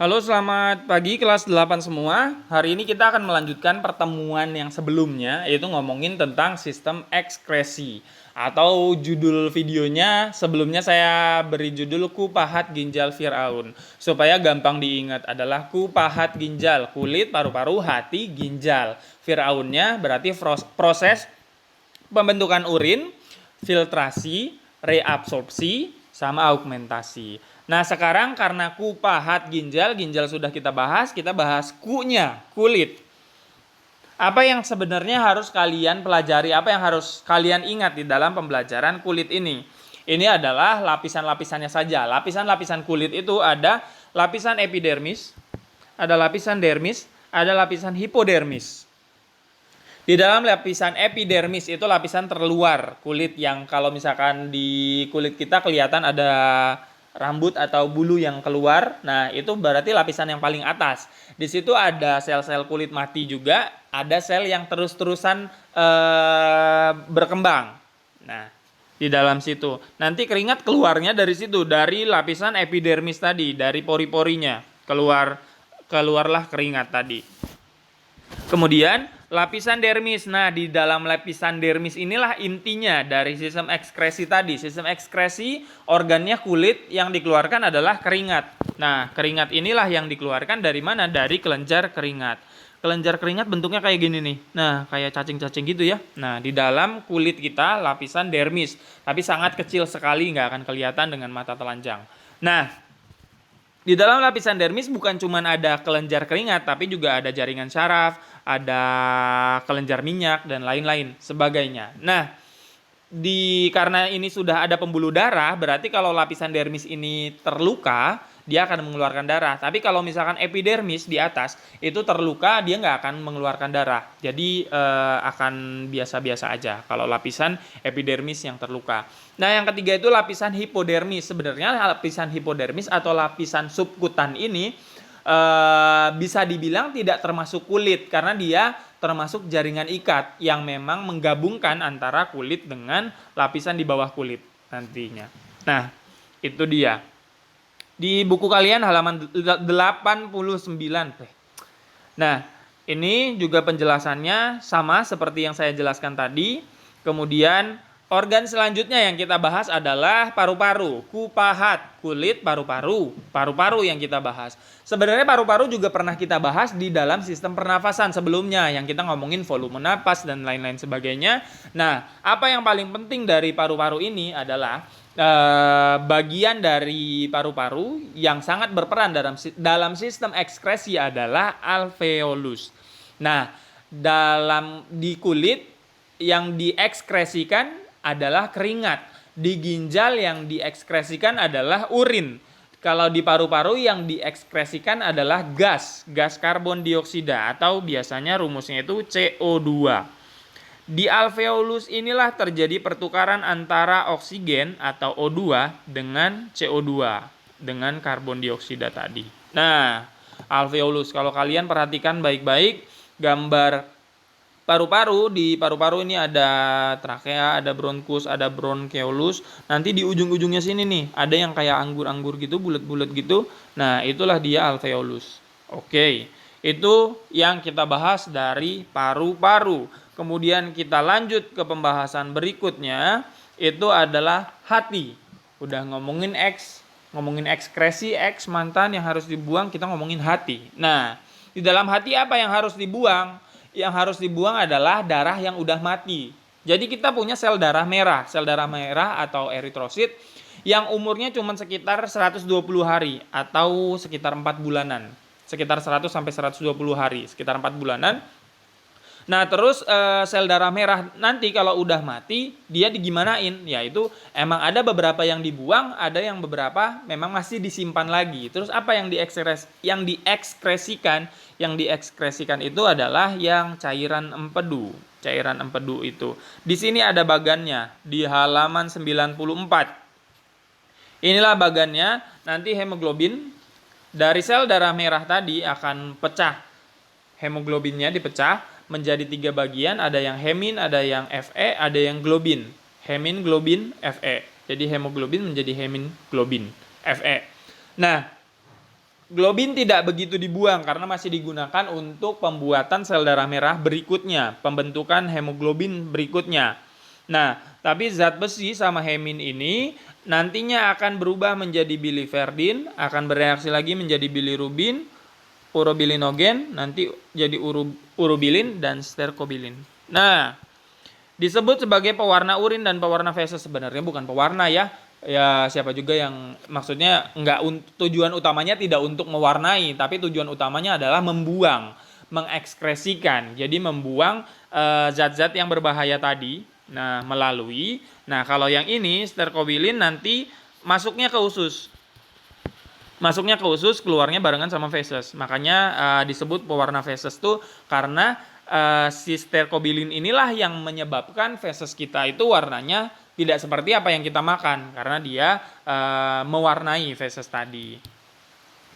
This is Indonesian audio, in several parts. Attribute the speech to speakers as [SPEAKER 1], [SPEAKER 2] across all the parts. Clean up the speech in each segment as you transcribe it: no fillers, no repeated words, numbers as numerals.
[SPEAKER 1] Halo, selamat pagi kelas 8 semua. Hari ini kita akan melanjutkan pertemuan yang sebelumnya, yaitu ngomongin tentang sistem ekskresi. Atau judul videonya sebelumnya saya beri judul Kupahat Ginjal Firaun. Supaya gampang diingat adalah kupahat ginjal, kulit, paru-paru, hati, ginjal. Firaunnya berarti proses pembentukan urin, filtrasi, reabsorpsi, sama augmentasi. Nah, sekarang karena kupahat ginjal, ginjal sudah kita bahas kunya, kulit. Apa yang sebenarnya harus kalian pelajari, apa yang harus kalian ingat di dalam pembelajaran kulit ini? Ini adalah lapisan-lapisannya saja. Lapisan-lapisan kulit itu ada lapisan epidermis, ada lapisan dermis, ada lapisan hipodermis. Di dalam lapisan epidermis itu lapisan terluar kulit yang kalau misalkan di kulit kita kelihatan ada rambut atau bulu yang keluar. Nah, itu berarti lapisan yang paling atas. Di situ ada sel-sel kulit mati juga, ada sel yang terus-terusan berkembang. Nah, di dalam situ. Nanti keringat keluarnya dari situ, dari lapisan epidermis tadi, dari pori-porinya. Keluarlah keringat tadi. Kemudian lapisan dermis. Nah, di dalam lapisan dermis inilah intinya dari sistem ekskresi tadi. Sistem ekskresi organnya kulit, yang dikeluarkan adalah keringat. Nah, keringat inilah yang dikeluarkan dari mana? Dari kelenjar keringat. Kelenjar keringat bentuknya kayak gini nih. Nah, kayak cacing-cacing gitu ya. Nah, di dalam kulit kita lapisan dermis. Tapi sangat kecil sekali, nggak akan kelihatan dengan mata telanjang. Nah, di dalam lapisan dermis bukan cuma ada kelenjar keringat, tapi juga ada jaringan syaraf, ada kelenjar minyak, dan lain-lain sebagainya. Nah, karena ini sudah ada pembuluh darah, berarti kalau lapisan dermis ini terluka, dia akan mengeluarkan darah. Tapi kalau misalkan epidermis di atas itu terluka, dia nggak akan mengeluarkan darah. Jadi akan biasa-biasa aja kalau lapisan epidermis yang terluka. Nah, yang ketiga itu lapisan hipodermis. Sebenarnya lapisan hipodermis atau lapisan subkutan ini bisa dibilang tidak termasuk kulit karena dia termasuk jaringan ikat yang memang menggabungkan antara kulit dengan lapisan di bawah kulit nantinya. Nah, itu dia. Di buku kalian halaman 89. Nah, ini juga penjelasannya sama seperti yang saya jelaskan tadi. Kemudian organ selanjutnya yang kita bahas adalah paru-paru. Kupahat, kulit, paru-paru. Paru-paru yang kita bahas. Sebenarnya paru-paru juga pernah kita bahas di dalam sistem pernafasan sebelumnya yang kita ngomongin volume napas dan lain-lain sebagainya. Nah, apa yang paling penting dari paru-paru ini adalah bagian dari paru-paru yang sangat berperan dalam sistem ekskresi adalah alveolus. Nah, di kulit yang diekskresikan adalah keringat. Di ginjal yang diekskresikan adalah urin. Kalau di paru-paru yang diekskresikan adalah gas karbon dioksida atau biasanya rumusnya itu CO2. Di alveolus inilah terjadi pertukaran antara oksigen atau O2 dengan CO2 dengan karbon dioksida tadi. Nah, alveolus kalau kalian perhatikan baik-baik gambar paru-paru, di paru-paru ini ada trakea, ada bronkus, ada bronkeolus. Nanti di ujung-ujungnya sini nih, ada yang kayak anggur-anggur gitu, bulat-bulat gitu. Nah, itulah dia alveolus. Oke, itu yang kita bahas dari paru-paru. Kemudian kita lanjut ke pembahasan berikutnya, itu adalah hati. Udah ngomongin ekskresi, mantan yang harus dibuang, kita ngomongin hati. Nah, di dalam hati apa yang harus dibuang? Yang harus dibuang adalah darah yang udah mati. Jadi kita punya sel darah merah atau eritrosit yang umurnya cuma sekitar 120 hari atau sekitar 4 bulanan. Sekitar 100 sampai 120 hari, sekitar 4 bulanan. Nah, terus sel darah merah nanti kalau udah mati, dia digimanain? Yaitu emang ada beberapa yang dibuang, ada yang beberapa memang masih disimpan lagi. Terus apa yang diekskresikan? Yang diekskresikan itu adalah yang cairan empedu. Cairan empedu itu. Di sini ada bagannya di halaman 94. Inilah bagannya, nanti hemoglobin dari sel darah merah tadi akan pecah. Hemoglobinnya dipecah menjadi 3 bagian, ada yang hemin, ada yang Fe, ada yang globin. Hemin, globin, Fe. Jadi hemoglobin menjadi hemin, globin, Fe. Nah, Globin tidak begitu dibuang karena masih digunakan untuk pembuatan sel darah merah berikutnya, pembentukan hemoglobin berikutnya. Nah, tapi zat besi sama hemin ini nantinya akan berubah menjadi biliverdin, akan bereaksi lagi menjadi bilirubin, urobilinogen, nanti jadi urobilin dan sterkobilin. Nah, disebut sebagai pewarna urin dan pewarna feses, sebenarnya bukan pewarna ya. Ya siapa juga yang maksudnya tujuan utamanya tidak untuk mewarnai, tapi tujuan utamanya adalah membuang, mengekskresikan. Jadi membuang zat-zat yang berbahaya tadi. Nah, kalau yang ini sterkobilin nanti masuknya ke usus. Masuknya ke usus, keluarnya barengan sama feses. Makanya disebut pewarna feses tuh karena si sterkobilin inilah yang menyebabkan feses kita itu warnanya tidak seperti apa yang kita makan karena dia mewarnai feses tadi.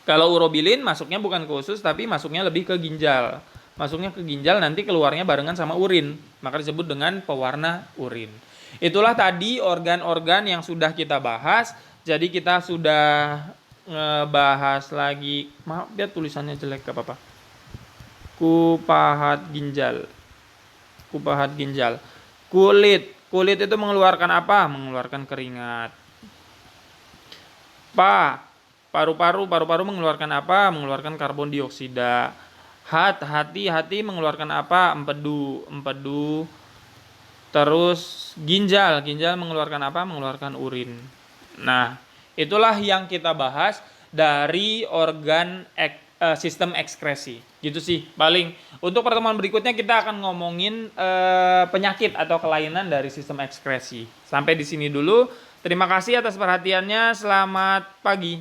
[SPEAKER 1] Kalau urobilin masuknya bukan ke usus tapi masuknya lebih ke ginjal. Masuknya ke ginjal nanti keluarnya barengan sama urin. Maka disebut dengan pewarna urin. Itulah tadi organ-organ yang sudah kita bahas. Jadi kita sudah ngebahas lagi. Maaf ya tulisannya jelek, gak apa-apa. Kupahat ginjal. Kulit itu mengeluarkan apa? Mengeluarkan keringat. Paru-paru mengeluarkan apa? Mengeluarkan karbon dioksida. Hati mengeluarkan apa? Empedu. Terus ginjal mengeluarkan apa? Mengeluarkan urin. Nah, itulah yang kita bahas dari organ sistem ekskresi. Gitu sih paling. Untuk pertemuan berikutnya kita akan ngomongin penyakit atau kelainan dari sistem ekskresi. Sampai di sini dulu. Terima kasih atas perhatiannya. Selamat pagi.